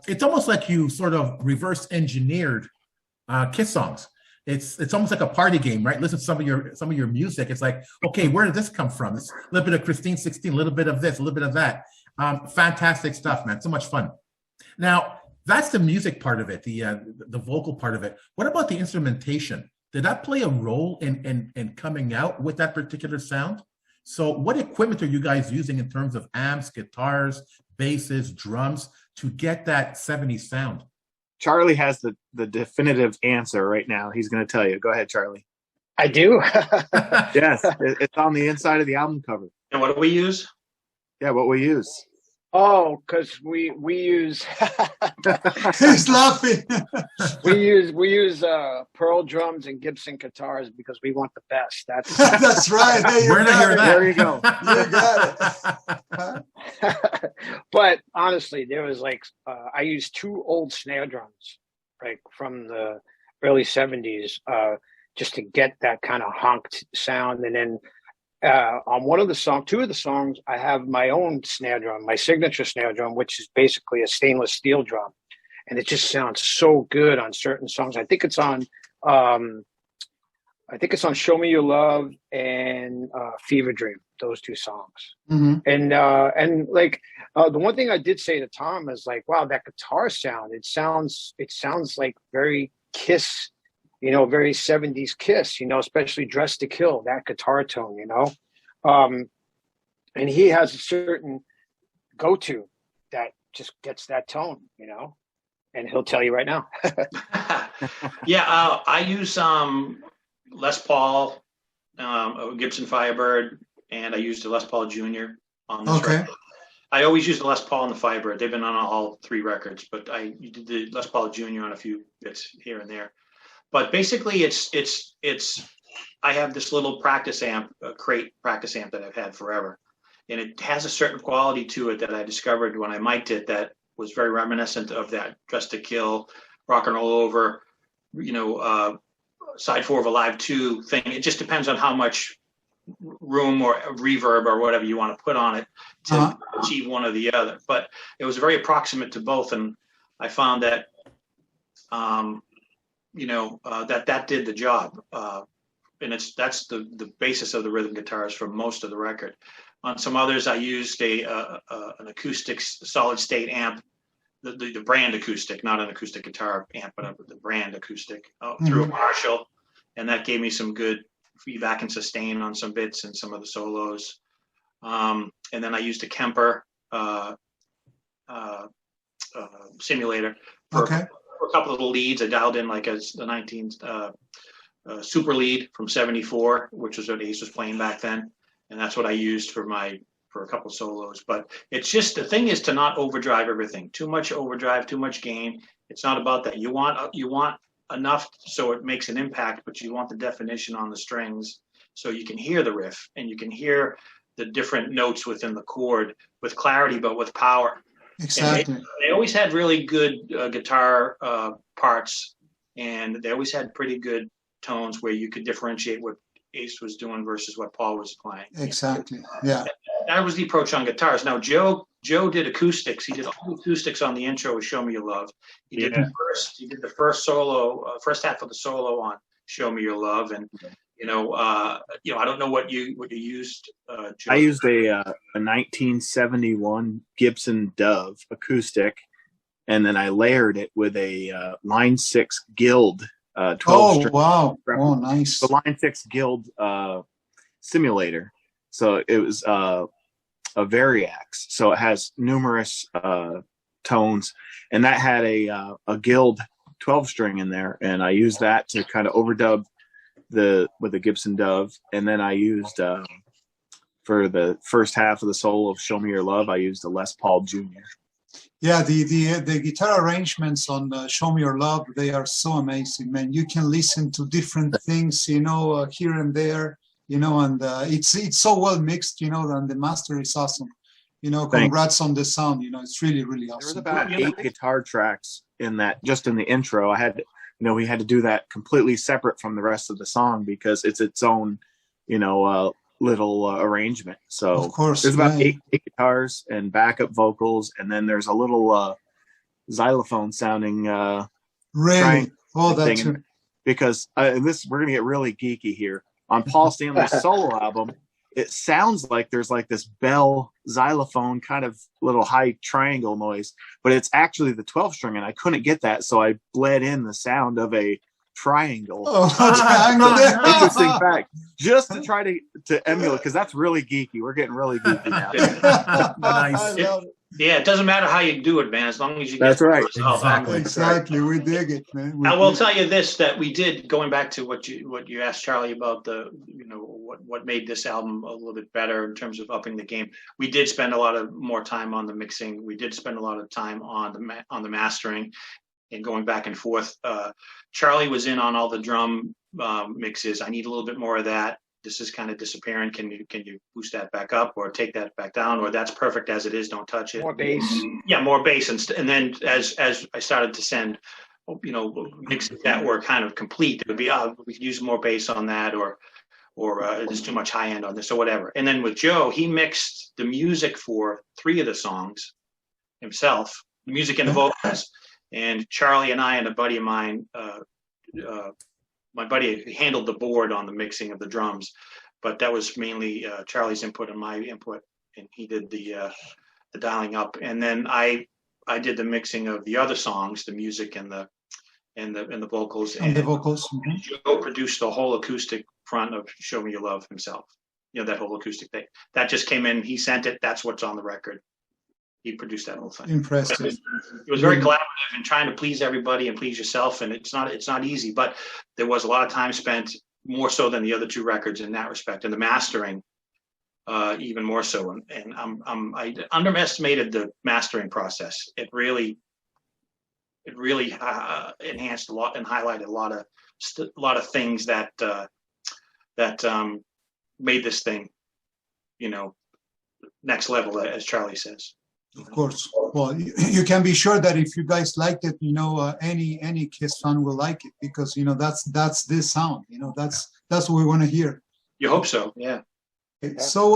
It's almost like you sort of reverse engineered Kiss songs. It's almost like a party game, right? Listen to some of your music. It's like, okay, where did this come from? It's a little bit of Christine 16, a little bit of this, a little bit of that. Fantastic stuff, man. So much fun. Now, that's the music part of it, the vocal part of it. What about the instrumentation? Did that play a role in coming out with that particular sound? So what equipment are you guys using in terms of amps, guitars, basses, drums to get that 70s sound? Charlie has the definitive answer right now. He's going to tell you. Go ahead, Charlie. I do. Yes, it's on the inside of the album cover. And what do we use? Yeah, what we use. Oh, because we use He's laughing. we use Pearl drums and Gibson guitars because we want the best. That's right. Hey, Where did I hear that? There you go. You got it. But honestly, there was I used 2 old snare drums, from the early 70s, just to get that kind of honked sound. And then on 2 of the songs, I have my own snare drum, my signature snare drum, which is basically a stainless steel drum, and it just sounds so good on certain songs. I think it's on "Show Me Your Love" and "Fever Dream." Those 2 songs. Mm-hmm. And the one thing I did say to Tom is wow, that guitar sound. It sounds like very Kiss. Very 70s Kiss, especially "Dress to Kill," that guitar tone, and he has a certain go-to that just gets that tone, and he'll tell you right now. Yeah, I use Les Paul, Gibson Firebird, and I used a Les Paul Jr. on this record. I always use the Les Paul and the Firebird. They've been on all 3 records, but I did the Les Paul Jr. on a few bits here and there. But basically, I have this little practice amp, a crate practice amp that I've had forever, and it has a certain quality to it that I discovered when I mic'd it that was very reminiscent of that "Dress to Kill," "Rock and Roll Over," side 4 of Alive 2 thing. It just depends on how much room or reverb or whatever you want to put on it to achieve one or the other. But it was very approximate to both, and I found that. That did the job, and that's the basis of the rhythm guitars for most of the record. On some others, I used an acoustic solid state amp, the brand acoustic, not an acoustic guitar amp, but the brand acoustic through a Marshall, and that gave me some good feedback and sustain on some bits and some of the solos. And then I used a Kemper uh, uh, simulator for, Okay. for a couple of the leads. I dialed in like as the 19 super lead from 74, which was what Ace was playing back then, and that's what I used for a couple of solos. But it's just, the thing is to not overdrive everything. Too much overdrive, too much gain. It's not about that. You want enough so it makes an impact, but you want the definition on the strings so you can hear the riff and you can hear the different notes within the chord with clarity, but with power. Exactly. They always had really good guitar parts, and they always had pretty good tones where you could differentiate what Ace was doing versus what Paul was playing. Exactly. Yeah. That was the approach on guitars. Now Joe did acoustics. He did all the acoustics on the intro with "Show Me Your Love." He did the first solo, first half of the solo on "Show Me Your Love," and I don't know what you used. Joe. I used a 1971 Gibson Dove acoustic, and then I layered it with a Line 6 Guild 12 Oh, string. wow. Oh, nice. The Line 6 Guild simulator. So it was a Variax. So it has numerous tones, and that had a Guild 12 string in there, and I used that to kind of overdub with the Gibson Dove. And then I used for the first half of the solo of "Show Me Your Love," I used a Les Paul Jr. Yeah, the guitar arrangements on "Show Me Your Love," they are so amazing, man. You can listen to different things, here and there, and it's so well mixed, and the master is awesome. Congrats on the sound. It's really, really There was awesome. about 8 guitar tracks in that, just in the intro. We had to do that completely separate from the rest of the song because it's its own, little arrangement. So Of course, there's about right. 8 guitars and backup vocals, and then there's a little xylophone sounding Really? trying Oh, thing. that's Because we're gonna get really geeky here. On Paul Stanley's solo album, it sounds like there's like this bell xylophone kind of little high triangle noise, but it's actually the 12 string, and I couldn't get that, so I bled in the sound of a triangle. Interesting fact, just to try to emulate, because that's really geeky. We're getting really geeky now. Nice. Yeah, it doesn't matter how you do it, man, as long as you get That's right. the result. Exactly. We dig it, man. I will tell you this, that we did, going back to what you asked Charlie about what made this album a little bit better in terms of upping the game. We did spend a lot of more time on the mixing. We did spend a lot of time on the mastering and going back and forth. Charlie was in on all the drum mixes. I need a little bit more of that. This is kind of disappearing. Can you boost that back up or take that back down, or that's perfect as it is, don't touch it. More bass. Yeah, more bass. And then as I started to send, mixes that were kind of complete, it would be, we could use more bass on that, or there's too much high end on this or whatever. And then with Joe, he mixed the music for 3 of the songs himself, the music and the vocals. And Charlie and I and a buddy of mine, my buddy handled the board on the mixing of the drums, but that was mainly Charlie's input and my input, and he did the dialing up. And then I did the mixing of the other songs, the music and the vocals. And the vocals. And Joe produced the whole acoustic front of "Show Me Your Love" himself. That whole acoustic thing. That just came in. He sent it. That's what's on the record. He produced that whole thing. Impressive. It was very collaborative and trying to please everybody and please yourself, and it's not easy. But there was a lot of time spent, more so than the other 2 records in that respect, and the mastering even more so. And I underestimated the mastering process. It really enhanced a lot and highlighted a lot of things that made this thing, next level, as Charlie says. Of course. Well, you can be sure that if you guys liked it, any Kiss fan will like it, because that's this sound. That's what we want to hear. You hope so, yeah. So,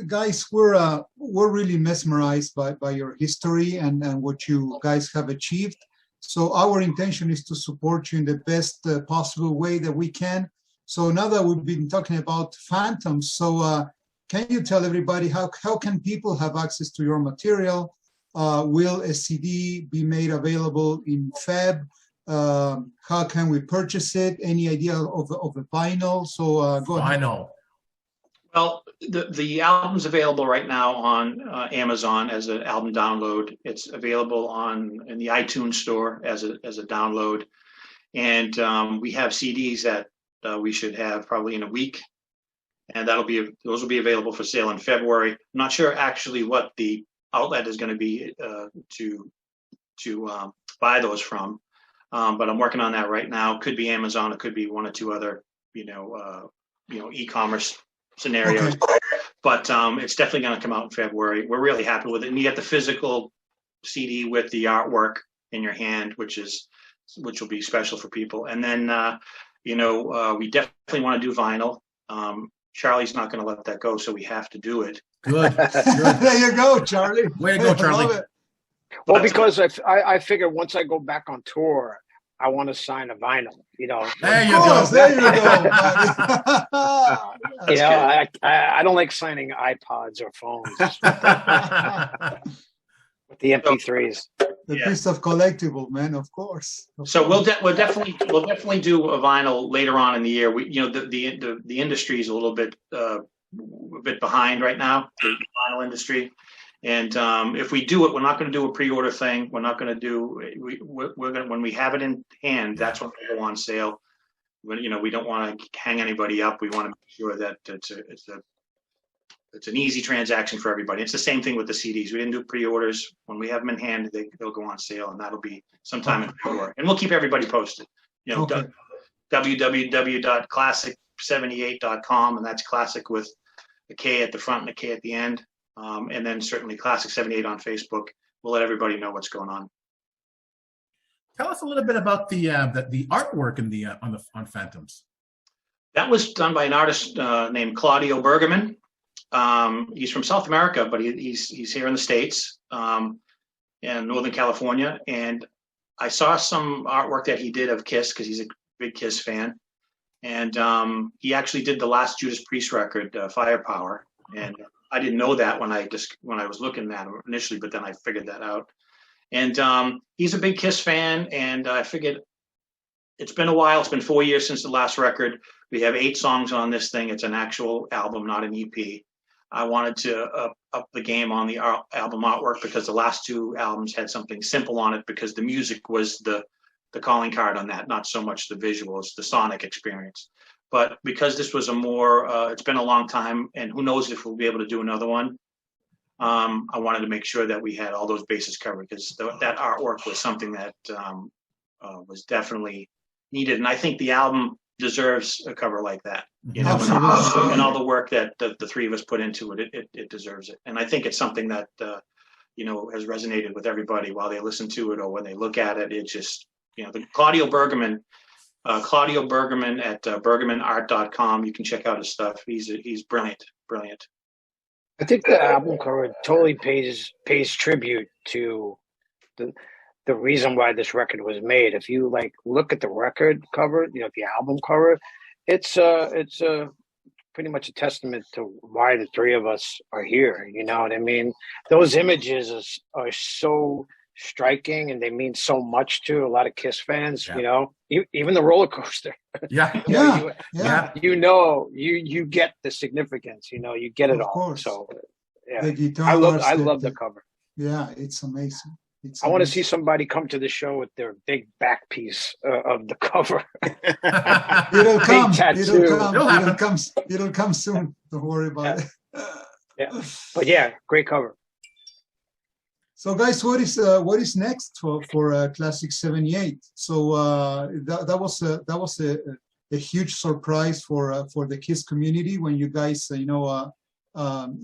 guys, we're really mesmerized by your history and what you guys have achieved. So our intention is to support you in the best possible way that we can. So now that we've been talking about Phantoms, so can you tell everybody how can people have access to your material? Will a CD be made available in Feb? How can we purchase it? Any idea of a vinyl? So go ahead. Vinyl. Well, the album's available right now on Amazon as an album download. It's available in the iTunes store as a download, and we have CDs that we should have probably in a week, and those will be available for sale in February. I'm not sure actually what the outlet is going to be to buy those from, but I'm working on that right now. Could be Amazon, it could be one or two other e-commerce scenarios. Okay. But it's definitely going to come out in February. We're really happy with it. And you get the physical CD with the artwork in your hand, which will be special for people. And then, we definitely want to do vinyl. Charlie's not going to let that go, so we have to do it. Good. There you go, Charlie. Way to go, Charlie. Love it. Well, because I figure once I go back on tour, I want to sign a vinyl. There you Of go. course, there you go. buddy. I don't like signing iPods or phones with the MP3s. The piece of collectible, man. Of course. So we'll definitely do a vinyl later on in the year. The industry is a little bit behind right now, the vinyl industry. And if we do it, we're not going to do a pre-order thing. We're not going to do. We're going when we have it in hand. That's when we go on sale. We don't want to hang anybody up. We want to make sure that it's an easy transaction for everybody. It's the same thing with the CDs. We didn't do pre-orders. When we have them in hand, they'll go on sale, and that'll be sometime in February. And we'll keep everybody posted. Okay. www.klassik78.com, and that's Klassik with a K at the front and a K at the end. And then certainly Klassik78 on Facebook. We'll let everybody know what's going on. Tell us a little bit about the artwork on Phantoms. That was done by an artist named Claudio Bergaman. He's from South America, but he's here in the States, in Northern California. And I saw some artwork that he did of Kiss because he's a big Kiss fan. And he actually did the last Judas Priest record, Firepower. And I didn't know that when I was looking at him initially, but then I figured that out. And he's a big Kiss fan, and I figured it's been a while. It's been 4 years since the last record. We have 8 songs on this thing. It's an actual album, not an EP. I wanted to up the game on the album artwork because the last 2 albums had something simple on it because the music was the calling card on that, not so much the visuals, the sonic experience. But because this was it's been a long time, and who knows if we'll be able to do another one. I wanted to make sure that we had all those bases covered because that artwork was something that was definitely needed. And I think the album deserves a cover like that, and all the work that the 3 of us put into it, it deserves it. And I think it's something that, has resonated with everybody while they listen to it or when they look at it. It just, the Claudio Bergaman at bergamanart.com. You can check out his stuff. He's brilliant. I think the album cover totally pays tribute to the reason why this record was made. If you look at the record cover, the album cover, it's pretty much a testament to why the 3 of us are here. You know what I mean? Those images are so striking, and they mean so much to a lot of Kiss fans. Yeah. Even the roller coaster. Yeah. You get the significance. You get it Of all. course. So yeah, The guitar I love the the cover. Yeah, it's amazing. I want to see somebody come to the show with their big back piece of the cover. It'll come. tattoo. It'll come soon. Don't worry about it. Yeah, but yeah, great cover. So, guys, what is next for Klassik 78? So that was a huge surprise for the Kiss community when you guys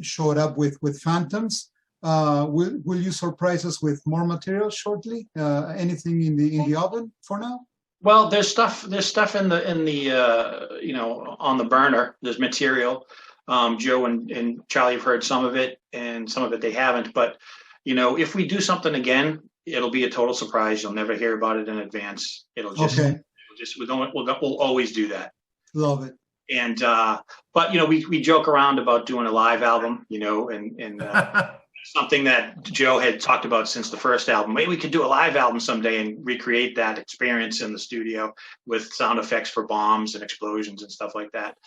showed up with Phantoms. Will you surprise us with more material shortly? Anything in the oven for now? Well, there's stuff in the on the burner. There's material. Joe and Charlie have heard some of it, and some of it they haven't. But if we do something again, it'll be a total surprise. You'll never hear about it in advance. We'll always do that. Love it. And but we joke around about doing a live album, and something that Joe had talked about since the first album. Maybe we could do a live album someday and recreate that experience in the studio with sound effects for bombs and explosions and stuff like that.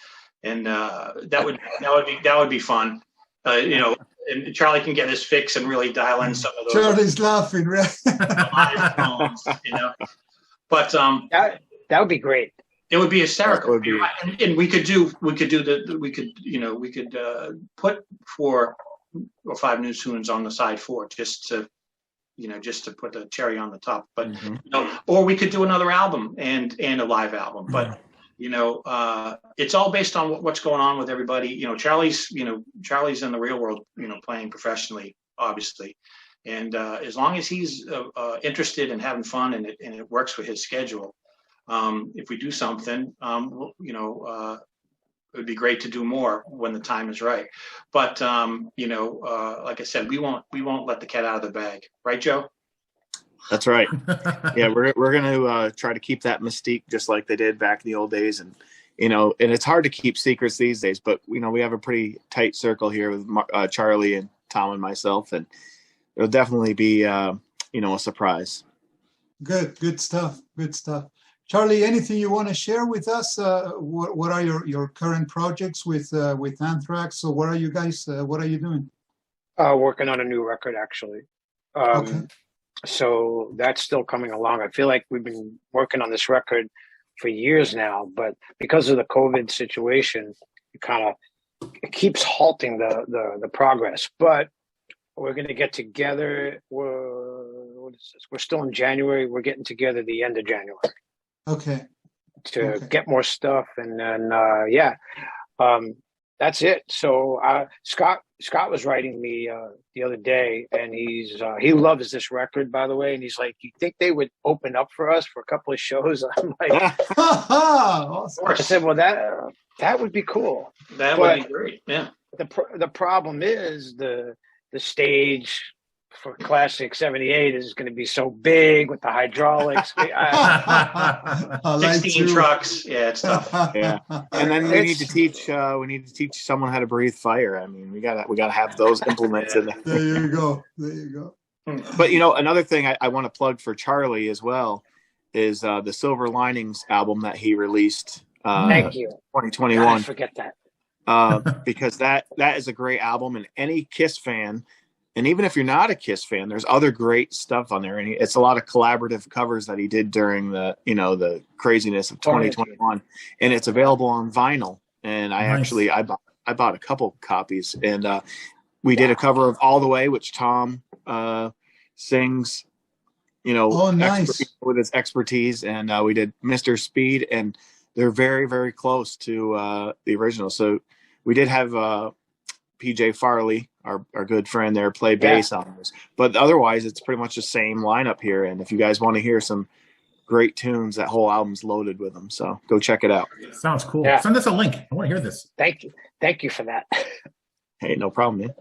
and that would be fun. And Charlie can get his fix and really dial in some of those. Charlie's laughing, right? live tones, But that would be great. it would be hysterical. That would be- And we could put 4 or 5 new tunes on the side 4 just to put the cherry on the top. But or we could do another album and a live album. But it's all based on what's going on with everybody. Charlie's in the real world, playing professionally, obviously. And as long as he's interested in having fun and it works for his schedule, if we do something, it would be great to do more when the time is right. But like I said, we won't let the cat out of the bag, right, Joe? That's right. Yeah, we're going to try to keep that mystique just like they did back in the old days. And, and it's hard to keep secrets these days, but, we have a pretty tight circle here with Charlie and Tom and myself, and it'll definitely be, a surprise. Good stuff. Charlie, anything you want to share with us? What are your current projects with Anthrax? So what are you guys, what are you doing? Working on a new record, actually. Okay. So that's still coming along. I feel like we've been working on this record for years now, but because of the COVID situation, it keeps halting the progress. But we're going to get together. We're still in January. We're getting together the end of January. Okay. To get more stuff, and then that's it. So Scott was writing me the other day, and he loves this record, by the way, and he's like, "You think they would open up for us for a couple of shows?" I'm like, Awesome. I said, "Well, that would be cool. That would be great." Yeah. The problem is the stage for Klassik 78 is going to be so big with the hydraulics. 16 trucks. Yeah, it's tough. Yeah. And then we need to teach someone how to breathe fire. I mean, we gotta have those implements in there. There you go. But another thing I want to plug for Charlie as well is the Silver Linings album that he released. Thank you. 2021. God, I forget that. Because that is a great album, and any Kiss fan. And even if you're not a Kiss fan, there's other great stuff on there. And it's a lot of collaborative covers that he did during the craziness of 2021. And it's available on vinyl. And I bought a couple copies. And we did a cover of All the Way, which Tom sings, nice. with his expertise. And we did Mr. Speed. And they're very, very close to the original. So we did have PJ Farley, our good friend there, play bass on this. But otherwise, it's pretty much the same lineup here. And if you guys want to hear some great tunes, that whole album's loaded with them. So go check it out. Sounds cool. Yeah. Send us a link. I want to hear this. Thank you for that. Hey, no problem, man.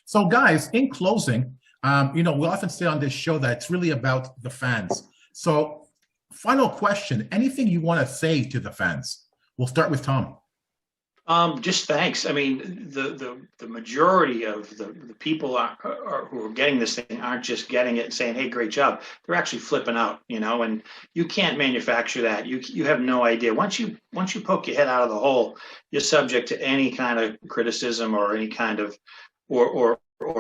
So, guys, in closing, we often say on this show that it's really about the fans. So, final question: anything you want to say to the fans? We'll start with Tom. Just thanks. I mean, the majority of the people who are getting this thing aren't just getting it and saying, "Hey, great job." They're actually flipping out, and you can't manufacture that. You have no idea. Once you poke your head out of the hole, you're subject to any kind of criticism or any kind of or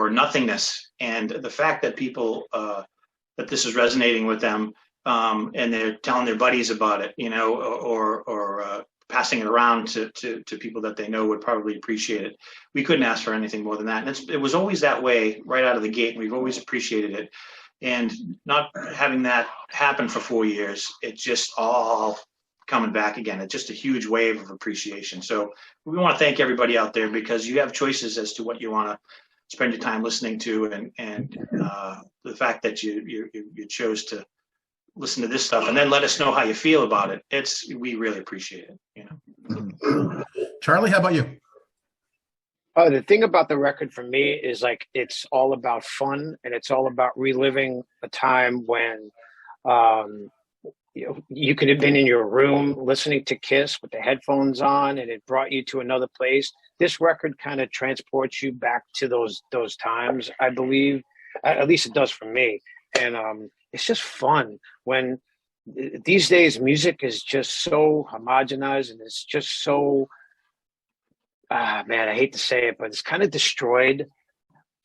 nothingness. And the fact that people that this is resonating with them, and they're telling their buddies about it, or passing it around to people that they know would probably appreciate it. We couldn't ask for anything more than that. And it was always that way right out of the gate. And we've always appreciated it. And not having that happen for 4 years, it's just all coming back again. It's just a huge wave of appreciation. So we want to thank everybody out there, because you have choices as to what you want to spend your time listening to. And the fact that you chose to listen to this stuff and then let us know how you feel about it. We really appreciate it. Charlie, how about you? The thing about the record for me is it's all about fun, and it's all about reliving a time when you could have been in your room listening to Kiss with the headphones on, and it brought you to another place. This record kind of transports you back to those times, I believe. At least it does for me. And it's just fun when these days music is just so homogenized, and it's just so man, I hate to say it, but it's kind of destroyed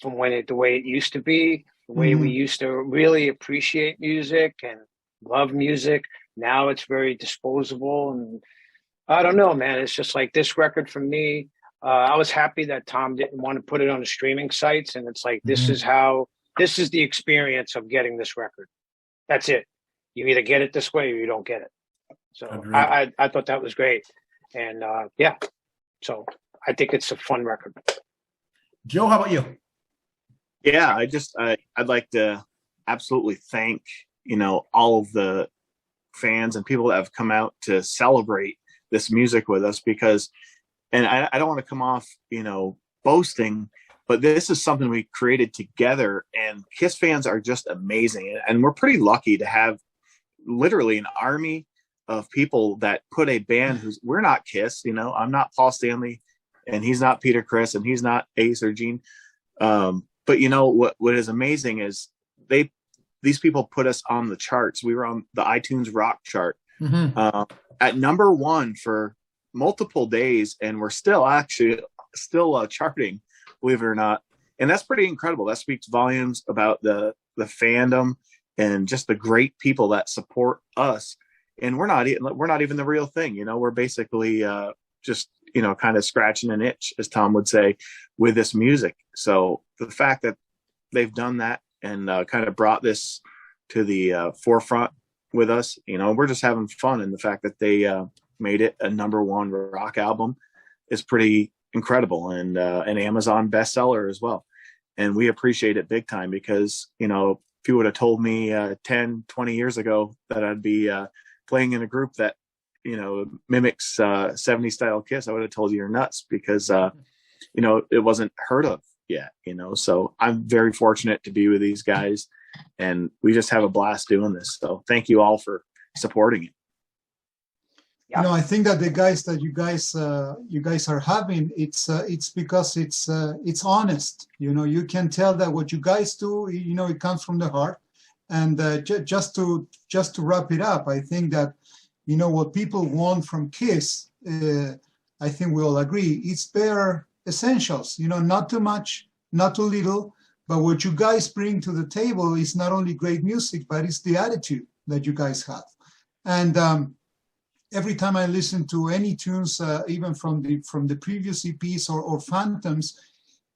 from the way it used to be, the way we used to really appreciate music and love music. Now it's very disposable, and I don't know, man. It's just like this record for me. I was happy that Tom didn't want to put it on the streaming sites, and it's like this is the experience of getting this record. That's it. You either get it this way or you don't get it. So I thought that was great, and yeah. So I think it's a fun record. Joe, how about you? Yeah, I'd like to absolutely thank, all of the fans and people that have come out to celebrate this music with us, because, and I don't want to come off, boasting, but this is something we created together, and KISS fans are just amazing. And we're pretty lucky to have literally an army of people that put a band we're not KISS, I'm not Paul Stanley, and he's not Peter Criss, and he's not Ace or Gene. But what is amazing is these people put us on the charts. We were on the iTunes rock chart at number 1 for multiple days, and we're still charting, believe it or not. And that's pretty incredible. That speaks volumes about the fandom and just the great people that support us. And we're not even the real thing. We're basically just kind of scratching an itch, as Tom would say, with this music. So the fact that they've done that and kind of brought this to the forefront with us, we're just having fun. And the fact that they made it a number 1 rock album is pretty incredible, and an Amazon bestseller as well. And we appreciate it big time, because, if you would have told me 10, 20 years ago that I'd be playing in a group that, mimics 70s style KISS, I would have told you you're nuts, because, it wasn't heard of yet, so I'm very fortunate to be with these guys, and we just have a blast doing this. So thank you all for supporting it. Yeah. I think that the guys that you guys are having, it's because it's honest. You can tell that what you guys do, it comes from the heart. And just to wrap it up, I think that what people want from KISS, I think we all agree, it's bare essentials. Not too much, not too little, but what you guys bring to the table is not only great music, but it's the attitude that you guys have. And every time I listen to any tunes, even from the previous EPs or Phantoms,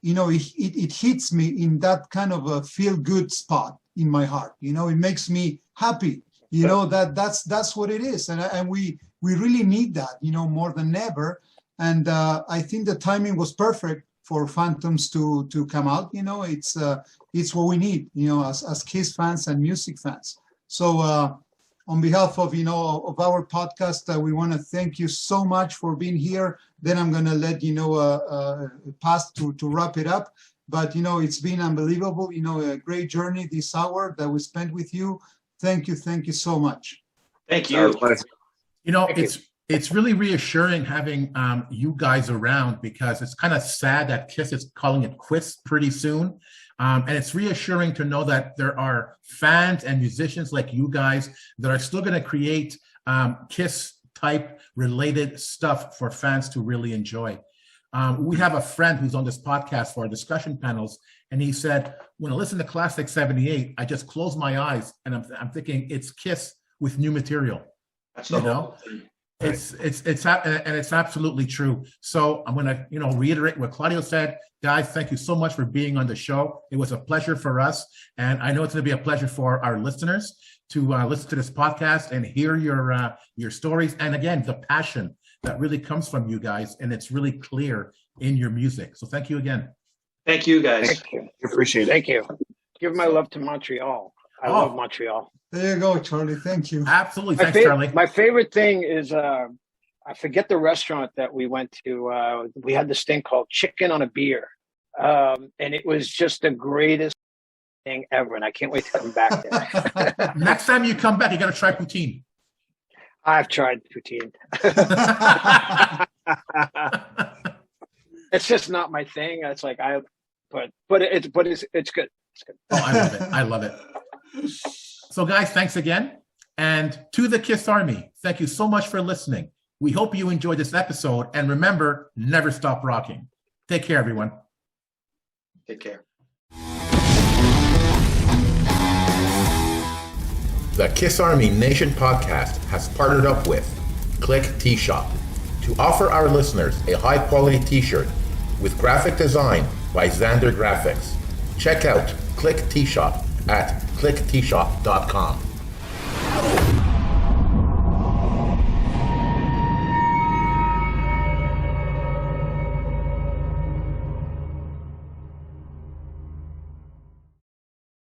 it hits me in that kind of a feel-good spot in my heart. It makes me happy. That's what it is, and we really need that, more than ever. And I think the timing was perfect for Phantoms to come out. It's what we need, as KISS fans and music fans. So. On behalf of of our podcast, we want to thank you so much for being here. Then I'm going to let pass to wrap it up. But it's been unbelievable. A great journey this hour that we spent with you. Thank you so much. Thank you. It's really reassuring having you guys around, because it's kind of sad that KISS is calling it quits pretty soon. And it's reassuring to know that there are fans and musicians like you guys that are still going to create KISS type related stuff for fans to really enjoy. We have a friend who's on this podcast for our discussion panels, and he said, when I listen to Klassik 78, I just close my eyes and I'm thinking it's KISS with new material. That's It's absolutely true. So I'm going to reiterate what Claudio said. Guys, thank you so much for being on the show. It was a pleasure for us, and I know it's going to be a pleasure for our listeners to listen to this podcast and hear your stories, and again, the passion that really comes from you guys, and it's really clear in your music. So thank you again. Thank you, guys. Thank you. Appreciate it. Thank you. Give my love to Montreal. I love Montreal. There you go, Charlie. Thank you. Absolutely. Thanks, Charlie. My favorite thing is, I forget the restaurant that we went to. We had this thing called Chicken on a Beer. And it was just the greatest thing ever. And I can't wait to come back there. Next time you come back, you got to try poutine. I've tried poutine. It's just not my thing. It's like but it's good. It's good. Oh, I love it. I love it. So guys, thanks again. And to the KISS Army, thank you so much for listening. We hope you enjoyed this episode, and remember, never stop rocking. Take care, everyone. Take care. The Kiss Army Nation podcast has partnered up with Click T-Shop to offer our listeners a high-quality t-shirt with graphic design by Xander Graphics. Check out Click T-Shop at clicktshop.com.